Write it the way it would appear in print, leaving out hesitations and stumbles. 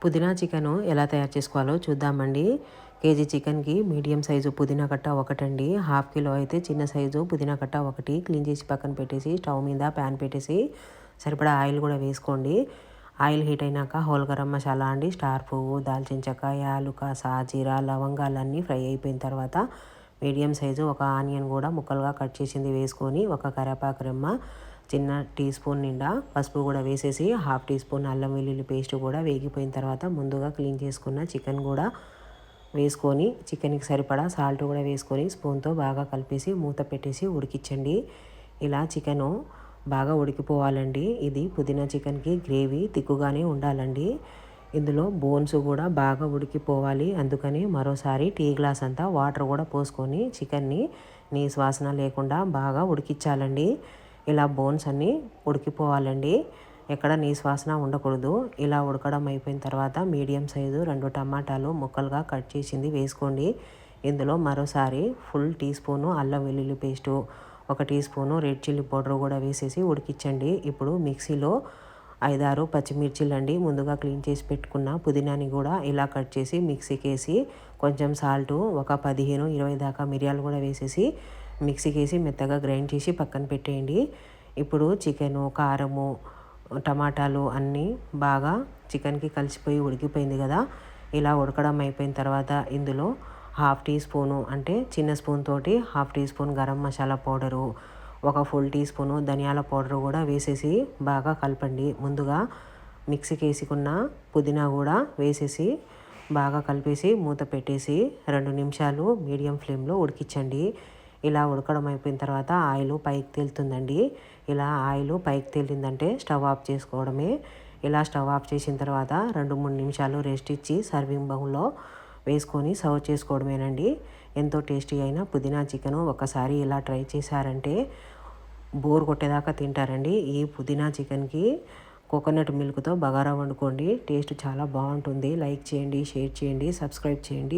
పుదీనా చికెను ఎలా తయారు చేసుకోవాలో చూద్దామండి. కేజీ చికెన్‌కి మీడియం సైజు పుదీనా కట్ట ఒకటండి. హాఫ్ కిలో అయితే చిన్న సైజు పుదీనా కట్ట ఒకటి క్లీన్ చేసి పక్కన పెట్టేసి స్టవ్ మీద ప్యాన్ పెట్టేసి సరిపడా ఆయిల్ కూడా వేసుకోండి. ఆయిల్ హీట్ అయినాక హోల్ గరం మసాలా అండి, స్టార్ పువ్వు, దాల్చిన చెక్క, యాలుక, సాజీరా, లవంగాలన్నీ ఫ్రై అయిపోయిన తర్వాత మీడియం సైజు ఒక ఆనియన్ కూడా ముక్కలుగా కట్ చేసింది వేసుకొని ఒక కరివేపాకు రెమ్మ, చిన్న టీ స్పూన్ నిండా పసుపు కూడా వేసేసి హాఫ్ టీ స్పూన్ అల్లం వెల్లుల్లి పేస్ట్ కూడా వేగిపోయిన తర్వాత ముందుగా క్లీన్ చేసుకున్న చికెన్ కూడా వేసుకొని చికెన్కి సరిపడా సాల్ట్ కూడా వేసుకొని స్పూన్తో బాగా కలిపేసి మూత పెట్టేసి ఉడికించండి. ఇలా చికెను బాగా ఉడికిపోవాలండి. ఇది పుదీనా చికెన్కి గ్రేవీ తిక్కుగానే ఉండాలండి. ఇందులో బోన్స్ కూడా బాగా ఉడికిపోవాలి. అందుకని మరోసారి టీ గ్లాస్ అంతా వాటర్ కూడా పోసుకొని చికెన్ని నీసు వాసన లేకుండా బాగా ఉడికించాలండి. ఇలా బోన్స్ అన్నీ ఉడికిపోవాలండి. ఎక్కడ నీసు వాసన ఉండకూడదు. ఇలా ఉడకడం అయిపోయిన తర్వాత మీడియం సైజు 2 టమాటాలు ముక్కలుగా కట్ చేసింది వేసుకోండి. ఇందులో మరోసారి ఫుల్ టీ స్పూను అల్లం వెల్లుల్లి paste, 1 teaspoon red chilli powder కూడా వేసేసి ఉడికించండి. ఇప్పుడు మిక్సీలో 5-6 పచ్చిమిర్చిలండి, ముందుగా క్లీన్ చేసి పెట్టుకున్న పుదీనాని కూడా ఇలా కట్ చేసి మిక్సీకి వేసి కొంచెం సాల్టు, ఒక 15-20 దాకా మిరియాలు కూడా వేసేసి మిక్సీకి వేసి మెత్తగా గ్రైండ్ చేసి పక్కన పెట్టేయండి. ఇప్పుడు చికెను, కారము, టమాటాలు అన్నీ బాగా చికెన్కి కలిసిపోయి ఉడికిపోయింది కదా. ఇలా ఉడకడం అయిపోయిన తర్వాత ఇందులో హాఫ్ టీ స్పూను అంటే చిన్న స్పూన్ తోటి half teaspoon garam masala powder, ఒక ఫుల్ టీ స్పూను ధనియాల పౌడర్ కూడా వేసేసి బాగా కలపండి. ముందుగా మిక్సీకి వేసుకున్న పుదీనా కూడా వేసేసి బాగా కలిపేసి మూత పెట్టేసి 2 నిమిషాలు మీడియం ఫ్లేమ్లో ఉడికించండి. ఇలా ఉడకడం అయిపోయిన తర్వాత ఆయిల్ పైకి తేలుతుందండి. ఇలా ఆయిల్ పైకి తేలిందంటే స్టవ్ ఆఫ్ చేసుకోవడమే. ఇలా స్టవ్ ఆఫ్ చేసిన తర్వాత 2-3 నిమిషాలు రెస్ట్ ఇచ్చి సర్వింగ్ బౌల్లో వేసుకొని సర్వ్ చేసుకోవడమేనండి. ఎంతో టేస్టీ అయిన పుదీనా చికెను ఒకసారి ఇలా ట్రై చేశారంటే బోర్ కొట్టేదాకా తింటారండి. ఈ పుదీనా చికెన్కి కోకోనట్ మిల్క్తో బగారా వండుకోండి. టేస్ట్ చాలా బాగుంటుంది. లైక్ చేయండి, షేర్ చేయండి, సబ్స్క్రైబ్ చేయండి.